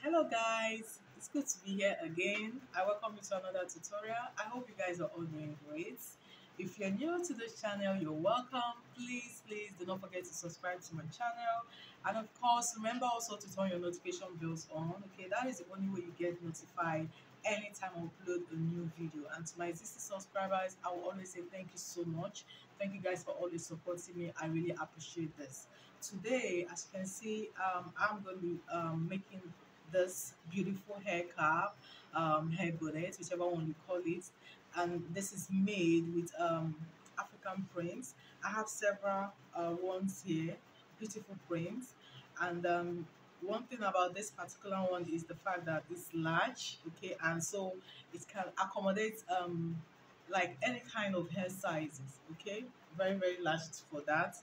Hello guys, it's good to be here again. I welcome you to another tutorial. I hope you guys are all doing great. If you're new to this channel, you're welcome. Please do not forget to subscribe to my channel. And of course, remember also to turn your notification bells on. Okay, that is the only way you get notified anytime I upload a new video. And to my existing subscribers, I will always say thank you so much. Thank you guys for always supporting me. I really appreciate this. Today, as you can see, I'm going to be making this beautiful hair cap, hair bonnet, whichever one you call it. And this is made with African prints. I have several ones here, beautiful prints. And one thing about this particular one is the fact that it's large, okay, and so it can accommodate like any kind of hair sizes, okay, very large for that.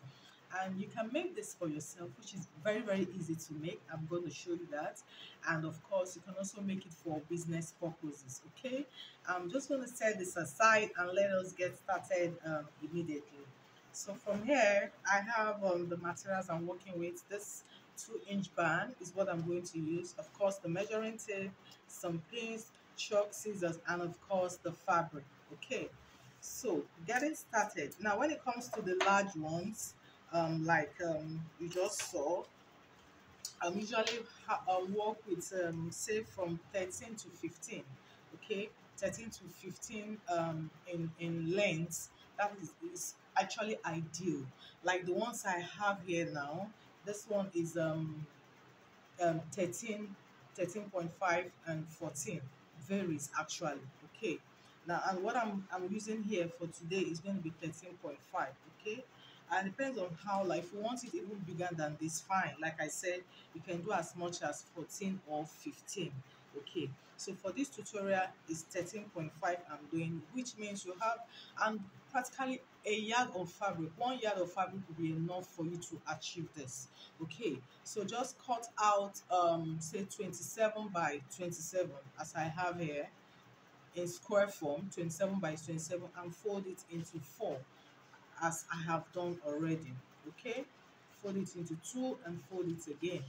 And you can make this for yourself, which is very easy to make. I'm going to show you that. And of course, you can also make it for business purposes, okay. I'm just going to set this aside and let us get started immediately. So from here, I have the materials I'm working with. This 2-inch band is what I'm going to use. Of course, the measuring tape, some pins, chalk, scissors, and of course the fabric, okay. So getting started now, when it comes to the large ones, you just saw, usually work with say from 13 to 15, okay, 13 to 15 in length. That is actually ideal. Like the ones I have here now, this one is 13, 13.5 and 14, varies actually, okay. Now, and what I'm using here for today is going to be 13.5, okay. And it depends on how, like, if you want it even bigger than this, fine. Like I said, you can do as much as 14 or 15, okay. So for this tutorial is 13.5 I'm doing, which means you have practically a yard of fabric. 1 yard of fabric will be enough for you to achieve this, okay. So just cut out say 27 by 27 as I have here in square form, 27 by 27, and fold it into 4 as I have done already, okay. Fold it into 2 and fold it again,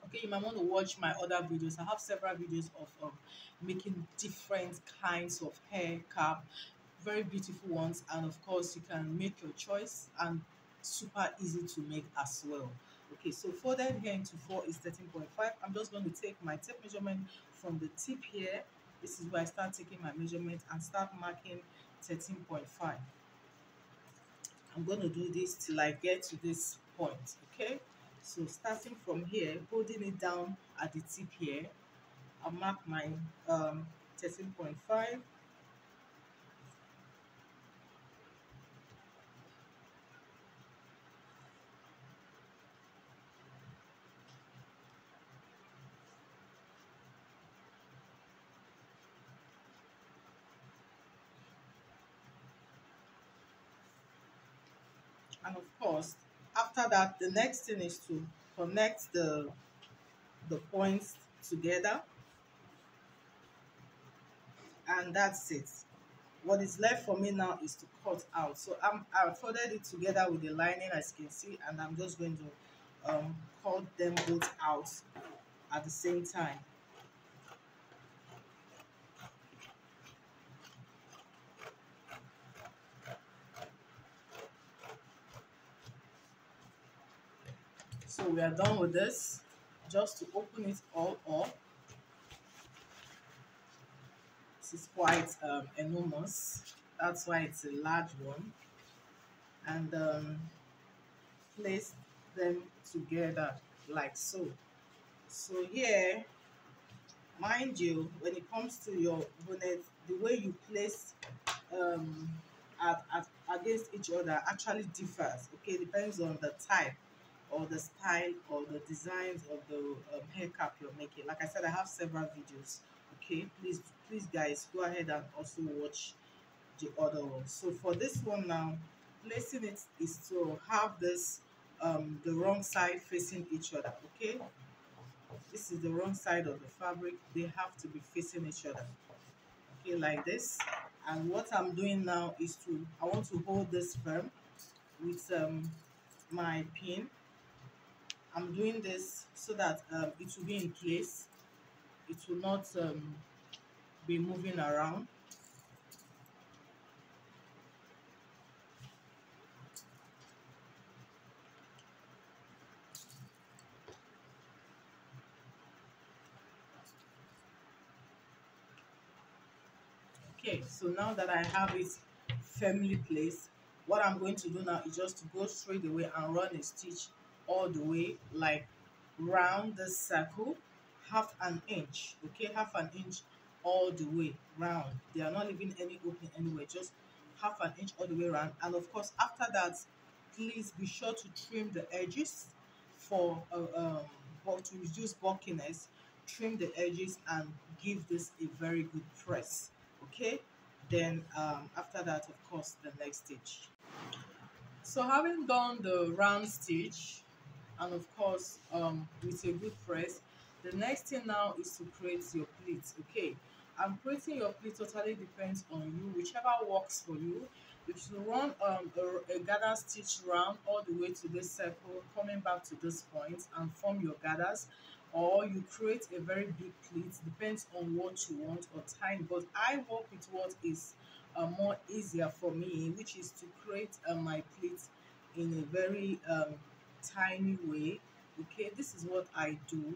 okay. You might want to watch my other videos. I have several videos of making different kinds of hair cap, very beautiful ones, and of course you can make your choice, and super easy to make as well, okay. So folded here into 4 is 13.5. I'm just going to take my tape measurement from the tip here. This is where I start taking my measurement and start marking 13.5. I'm going to do this till I get to this point, okay. So starting from here, holding it down at the tip here, I'll mark my 13.5. And of course, after that, the next thing is to connect the points together, and that's it. What is left for me now is to cut out. So I've folded it together with the lining, as you can see, and I'm just going to cut them both out at the same time. So we are done with this. Just to open it all up, this is quite enormous, that's why it's a large one, and place them together like so. So here, mind you, when it comes to your bonnet, the way you place um against each other actually differs, okay. Depends on the type or the style or the designs of the hair cap you're making. Like I said, I have several videos, okay. Please guys, go ahead and also watch the other one. So for this one now, placing it is to have this the wrong side facing each other, okay. This is the wrong side of the fabric. They have to be facing each other, okay, like this. And what I'm doing now is I want to hold this firm with my pin. I'm doing this so that it will be in place. it will not be moving around. Okay, so now that I have it firmly placed, what I'm going to do now is just to go straight away and run a stitch all the way, like round the circle, half an inch. Okay, half an inch all the way round. They are not leaving any opening anywhere, just half an inch all the way around. And of course, after that, please be sure to trim the edges for to reduce bulkiness. Trim the edges and give this a very good press. Okay, then after that, of course, the next stitch. So having done the round stitch, and of course with a good press, the next thing now is to create your pleats. Okay, and creating your pleat totally depends on you, whichever works for you. If you run a gather stitch round all the way to this circle, coming back to this point and form your gathers, or you create a very big pleat, depends on what you want or time. But I work with what is more easier for me, which is to create my pleat in a very tiny way. Okay, this is what I do.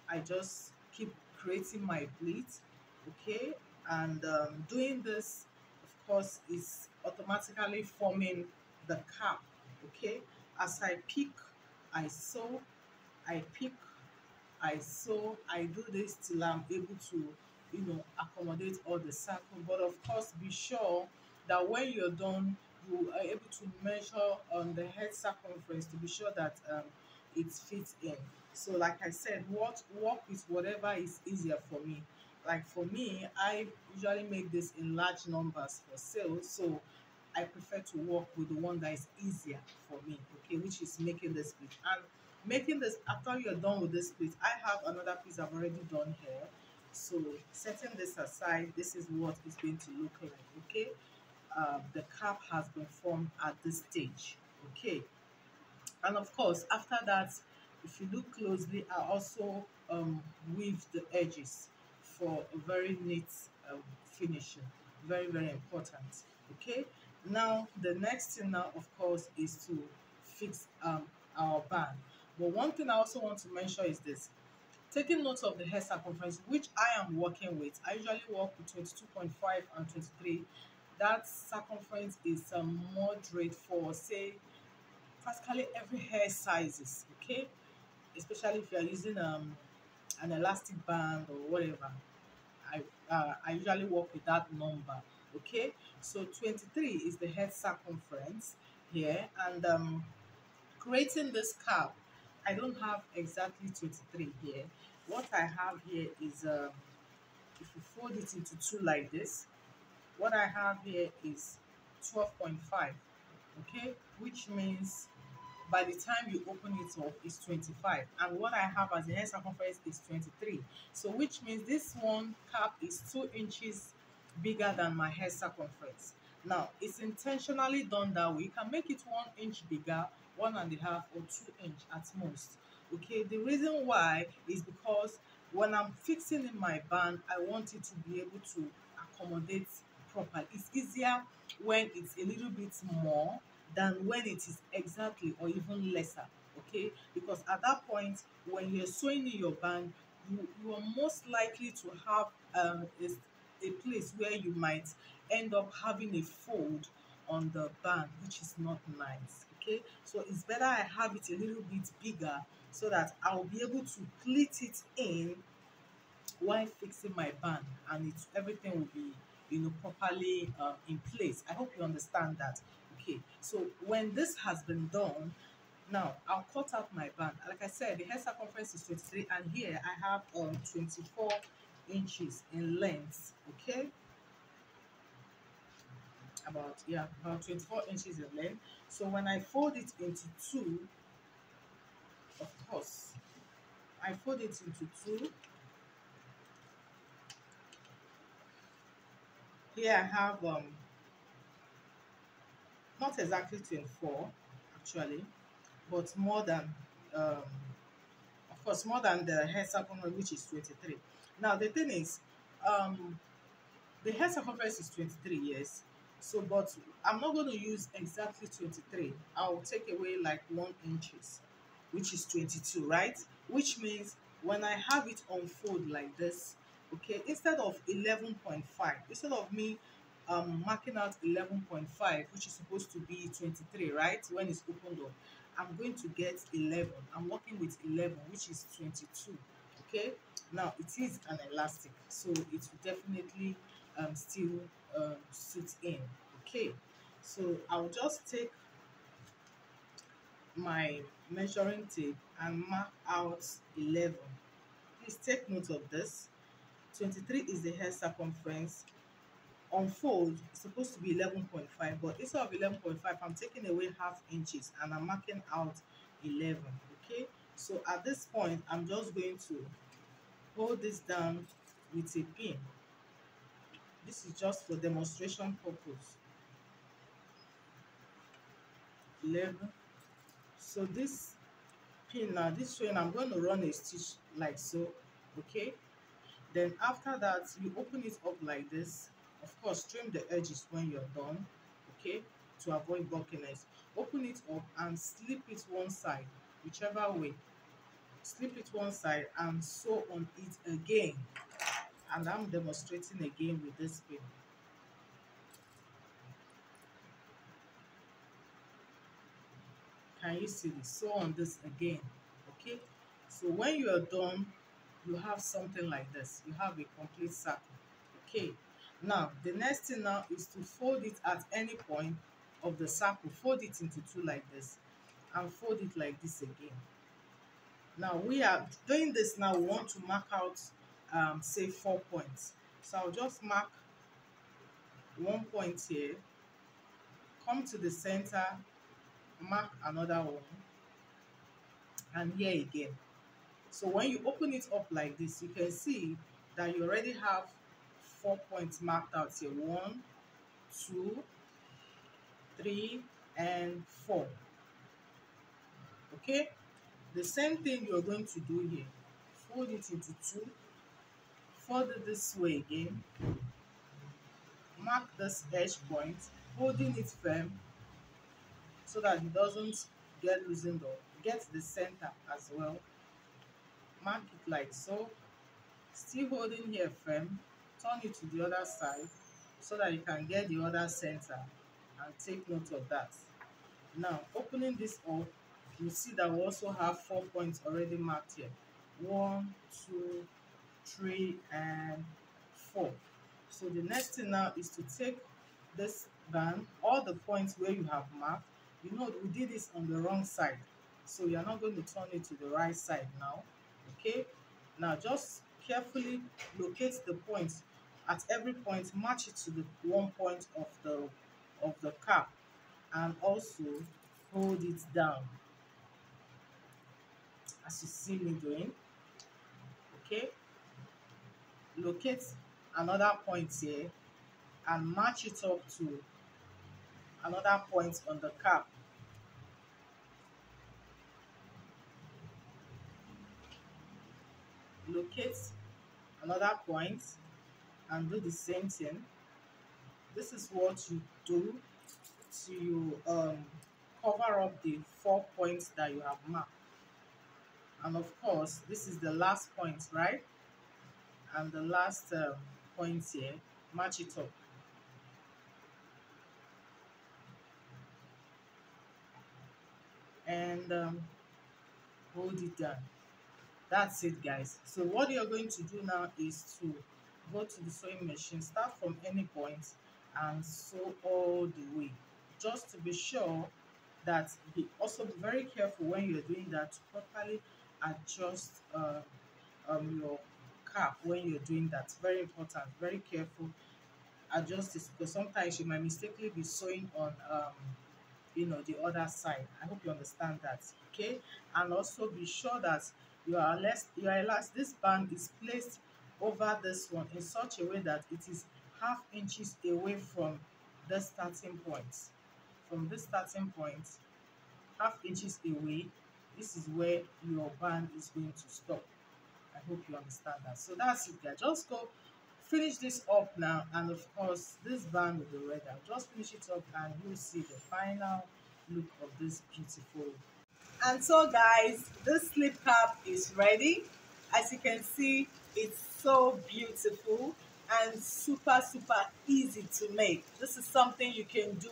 I just keep creating my pleat. Okay, and doing this, of course, is automatically forming the cap. Okay, as I pick, I sew, I pick, I sew. I do this till I'm able to, accommodate all the circle. But of course, be sure that when you're done, you are able to measure on the head circumference to be sure that it fits in. So like I said, work with whatever is easier for me. Like for me, I usually make this in large numbers for sale, so I prefer to work with the one that is easier for me, okay, which is making the split. And making this, after you're done with this split, I have another piece I've already done here. So setting this aside, this is what it's going to look like. Okay, the cap has been formed at this stage. Okay, and of course after that, if you look closely, I also weave the edges for a very neat finishing. Very, very important. Okay, now the next thing now, of course, is to fix our band. But one thing I also want to mention is this: taking note of the hair circumference which I am working with. I usually work with 22.5 and 23. That circumference is moderate for, say, practically every hair sizes. Okay, especially if you are using an elastic band or whatever. I usually work with that number. Okay, so 23 is the head circumference here, and creating this cap, I don't have exactly 23 here. What I have here is if you fold it into two like this, what I have here is 12.5. Okay, which means by the time you open it up, it's 25, and what I have as the hair circumference is 23. So which means this one cap is 2 inches bigger than my hair circumference. Now it's intentionally done that way. You can make it 1 inch bigger, 1.5 or 2 inch at most. Okay, the reason why is because when I'm fixing in my band, I want it to be able to accommodate properly. It's easier when it's a little bit more than when it is exactly or even lesser. Okay, because at that point when you're sewing in your band, you are most likely to have a place where you might end up having a fold on the band, which is not nice. Okay, so it's better I have it a little bit bigger so that I'll be able to pleat it in while fixing my band, and everything will be, properly in place. I hope you understand that. Okay, so when this has been done, now I'll cut out my band. Like I said, the hair circumference is 23, and here I have 24 inches in length. Okay, about 24 inches in length. So when I fold it into two, of course, I fold it into two. Here I have not exactly 24 actually, but more than of course, more than the hair circumference, which is 23. Now the thing is, um the hair circumference is 23 years. So, but I'm not going to use exactly 23. I'll take away like 1 inches, which is 22, right? Which means when I have it unfold like this, okay, instead of 11.5, instead of me marking out 11.5, which is supposed to be 23, right? When it's opened up, I'm going to get 11. I'm working with 11, which is 22. Okay, now it is an elastic, so it will definitely still suit in. Okay, so I'll just take my measuring tape and mark out 11. Please take note of this. 23 is the hair circumference. Unfold is supposed to be 11.5, but instead of 11.5, I'm taking away half inches and I'm marking out 11. Okay, so at this point, I'm just going to hold this down with a pin. This is just for demonstration purpose. 11. So this pin now, this chain, I'm going to run a stitch like so. Okay, then after that you open it up like this. Of course, trim the edges when you're done, okay, to avoid bulkiness. Open it up and slip it one side, whichever way. Slip it one side and sew on it again. And I'm demonstrating again with this pin. Can you see this? Sew on this again. Okay, so when you are done, you have something like this. You have a complete circle. Okay, now the next thing now is to fold it at any point of the circle. Fold it into two like this and fold it like this again. Now we are doing this. Now we want to mark out say 4 points. So I'll just mark 1 point here, come to the center, mark another one, and here again. So when you open it up like this, you can see that you already have 4 points marked out here. 1, 2, 3, and 4. Okay, the same thing you're going to do here. Fold it into two, fold it this way again, mark this edge point, holding it firm so that it doesn't get loosened up. Get the center as well, mark it like so, still holding here firm, turn it to the other side so that you can get the other center, and take note of that. Now opening this up, you see that we also have 4 points already marked here. 1, 2, 3, and 4. So the next thing now is to take this band, all the points where you have marked. You know we did this on the wrong side, so you're not going to turn it to the right side now. Okay, now just carefully locate the points. At every point, match it to the 1 point of the cap, and also hold it down as you see me doing. Okay, locate another point here and match it up to another point on the cap. Locate another point and do the same thing. This is what you do to cover up the 4 points that you have marked. And of course, this is the last point, right? And the last point here, match it up. And hold it down. That's it, guys. So what you're going to do now is to go to the sewing machine, start from any point and sew all the way, just to be sure that also be very careful when you're doing that to properly adjust your cap. When you're doing that, very important, very careful. Adjust this, because sometimes you might mistakenly be sewing on the other side. I hope you understand that. Okay, and also be sure that this band is placed over this one in such a way that it is half inches away from the starting point. From this starting point, half inches away, this is where your band is going to stop. I hope you understand that. So that's it, guys. Just go finish this up now, and of course this band will be ready. I'll just finish it up and you'll see the final look of this beautiful. And so guys, this slip cap is ready. As you can see, it's so beautiful and super easy to make. This is something you can do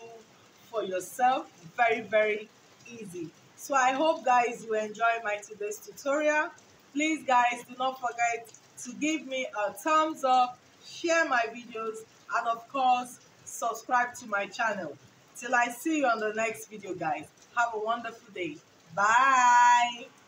for yourself, very easy. So I hope guys you enjoy my today's tutorial. Please guys, do not forget to give me a thumbs up, share my videos, and of course subscribe to my channel. Till I see you on the next video guys, have a wonderful day. Bye.